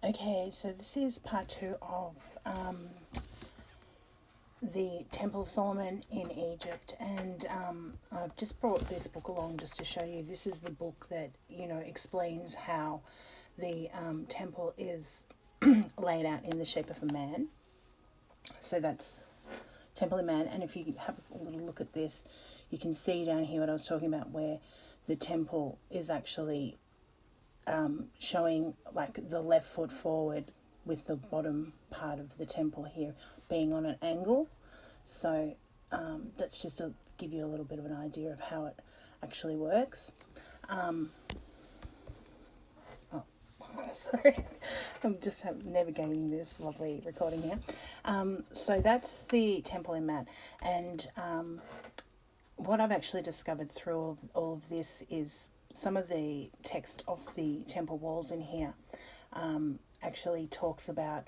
Okay, so this is part 2 of the Temple of Solomon in Egypt, and I've just brought this book along just to show you. This is the book that, explains how the temple is laid out in the shape of a man. So that's Temple of Man, and if you have a little look at this, you can see down here what I was talking about, where the temple is actually showing like the left foot forward with the bottom part of the temple here being on an angle. So that's just to give you a little bit of an idea of how it actually works. Sorry, I'm just navigating this lovely recording here. So that's the temple in Man, and what I've actually discovered through all of this is some of the text of the temple walls in here actually talks about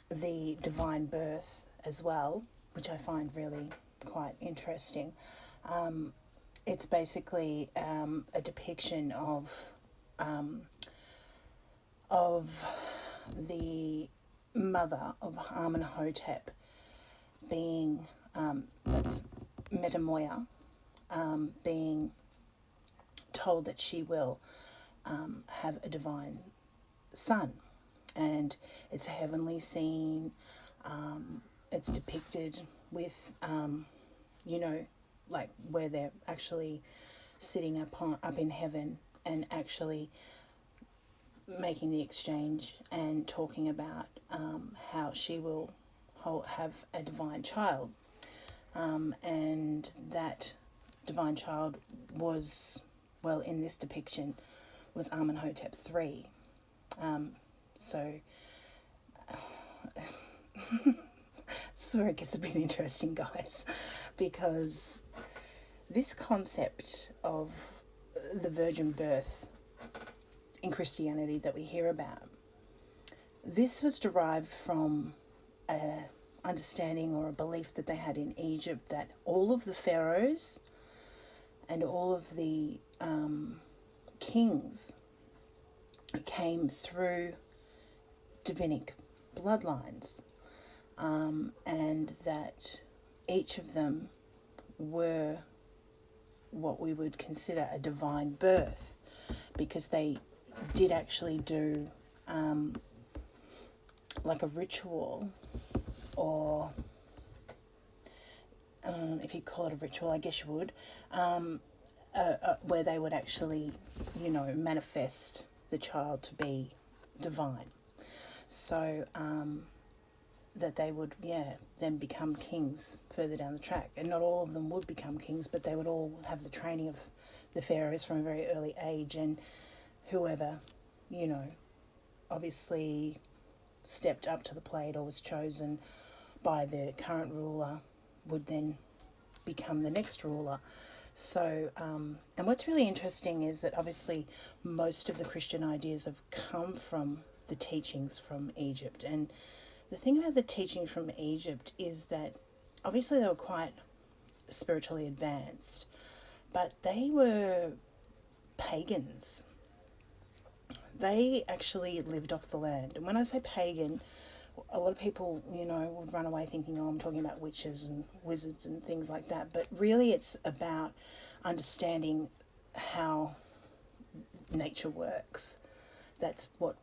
the divine birth as well, which I find really quite interesting. It's basically a depiction of the mother of Amenhotep being, that's Metamoya, being told that she will have a divine son, and it's a heavenly scene. It's depicted with like where they're actually sitting up in heaven and actually making the exchange and talking about how she will have a divine child, and that divine child was, well, in this depiction, was Amenhotep III. So this is where it gets a bit interesting, guys, because this concept of the virgin birth in Christianity that we hear about, this was derived from a understanding or a belief that they had in Egypt, that all of the pharaohs and all of the kings came through divinic bloodlines, and that each of them were what we would consider a divine birth, because they did actually do like a ritual, or if you call it a ritual, I guess you would, where they would actually, manifest the child to be divine. So that they would, then become kings further down the track. And not all of them would become kings, but they would all have the training of the pharaohs from a very early age, and whoever, obviously stepped up to the plate or was chosen by the current ruler would then become the next ruler. So, and what's really interesting is that obviously most of the Christian ideas have come from the teachings from Egypt. And the thing about the teachings from Egypt is that obviously they were quite spiritually advanced, but they were pagans. They actually lived off the land. And when I say pagan, a lot of people, would run away thinking, oh, I'm talking about witches and wizards and things like that. But really it's about understanding how nature works. That's what,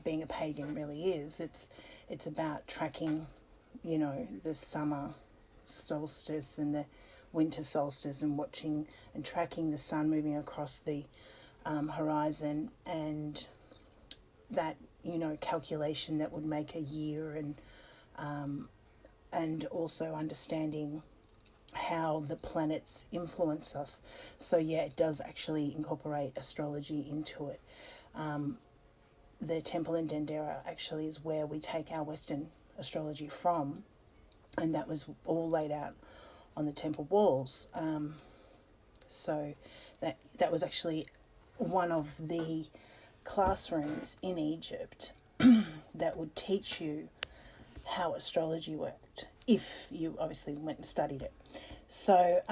being a pagan really is. It's about tracking, the summer solstice and the winter solstice, and watching and tracking the sun moving across the horizon, and that, calculation that would make a year, and also understanding how the planets influence us. So it does actually incorporate astrology into it. The temple in Dendera actually is where we take our Western astrology from, and that was all laid out on the temple walls. So that was actually one of the classrooms in Egypt that would teach you how astrology worked, if you obviously went and studied it. So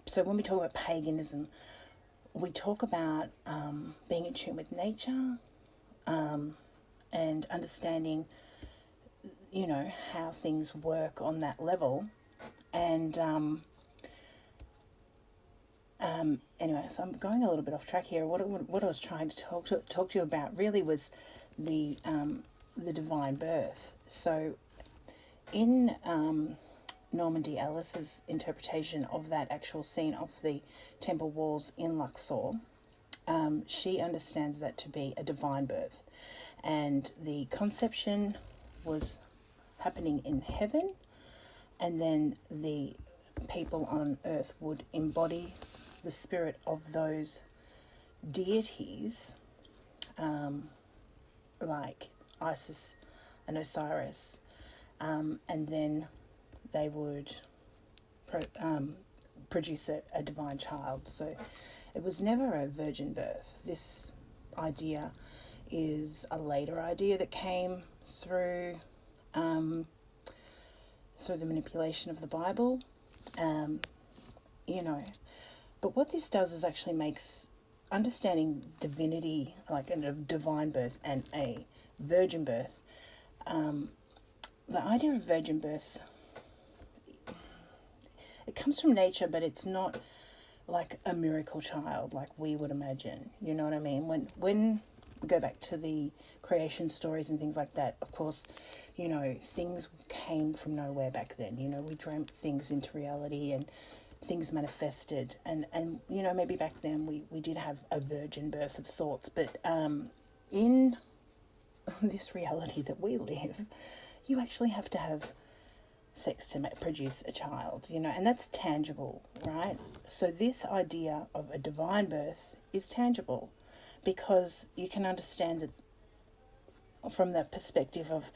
so when we talk about paganism, we talk about being in tune with nature, and understanding, you know, how things work on that level. And anyway, so I'm going a little bit off track here. What I was trying to talk to you about really was the divine birth. So in Norman D. Ellis's interpretation of that actual scene of the temple walls in Luxor, she understands that to be a divine birth, and the conception was happening in heaven, and then the people on earth would embody the spirit of those deities, like Isis and Osiris, and then they would produce a divine child. So it was never a virgin birth. This idea is a later idea that came through the manipulation of the Bible, you know. But what this does is actually makes understanding divinity, like a divine birth and a virgin birth, the idea of virgin birth, it comes from nature, but it's not like a miracle child like we would imagine. You know what I mean? When we go back to the creation stories and things like that, of course, you know, things came from nowhere back then. You know, we dreamt things into reality and things manifested. And you know, maybe back then we did have a virgin birth of sorts. But in this reality that we live, you actually have to have sex to produce a child, you know, and that's tangible, right? So this idea of a divine birth is tangible because you can understand that from the perspective of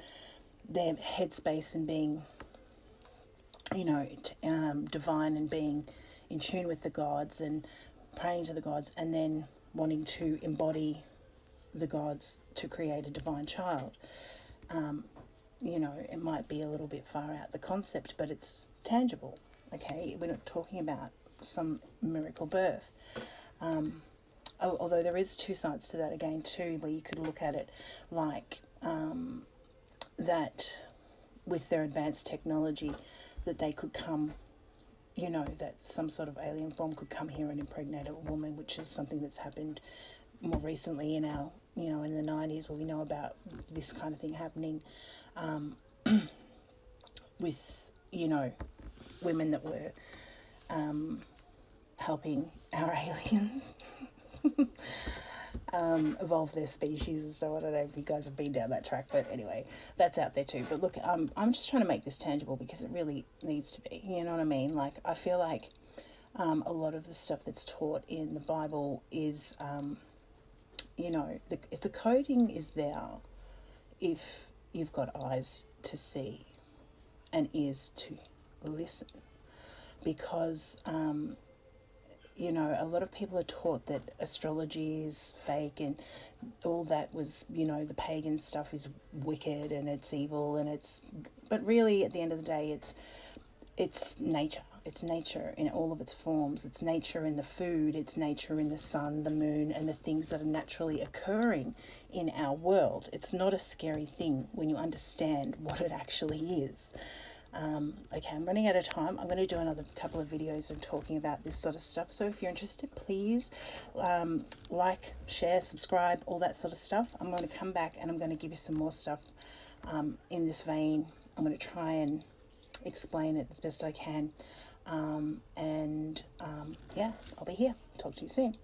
their headspace and being, you know, divine and being in tune with the gods and praying to the gods, and then wanting to embody the gods to create a divine child. You know, it might be a little bit far out the concept, but it's tangible, okay? We're not talking about some miracle birth. Although there is two sides to that again too, where you could look at it like that with their advanced technology, that they could come, you know, that some sort of alien form could come here and impregnate a woman, which is something that's happened more recently in our, you know, in the 90s, where we know about this kind of thing happening with, you know, women that were helping our aliens evolve their species and stuff. I don't know if you guys have been down that track, but anyway, that's out there too. But look, I'm just trying to make this tangible because it really needs to be, you know what I mean? Like, I feel like a lot of the stuff that's taught in the Bible is, you know, if the coding is there, if you've got eyes to see and ears to listen, because you know, a lot of people are taught that astrology is fake and all that was, you know, the pagan stuff is wicked and it's evil and it's, but really at the end of the day, it's nature. It's nature in all of its forms. It's nature in the food. It's nature in the sun, the moon, and the things that are naturally occurring in our world. It's not a scary thing when you understand what it actually is. Okay, I'm running out of time. I'm going to do another couple of videos of talking about this sort of stuff. So if you're interested, please like, share, subscribe, all that sort of stuff. I'm going to come back and I'm going to give you some more stuff in this vein. I'm going to try and explain it as best I can. Yeah, I'll be here. Talk to you soon.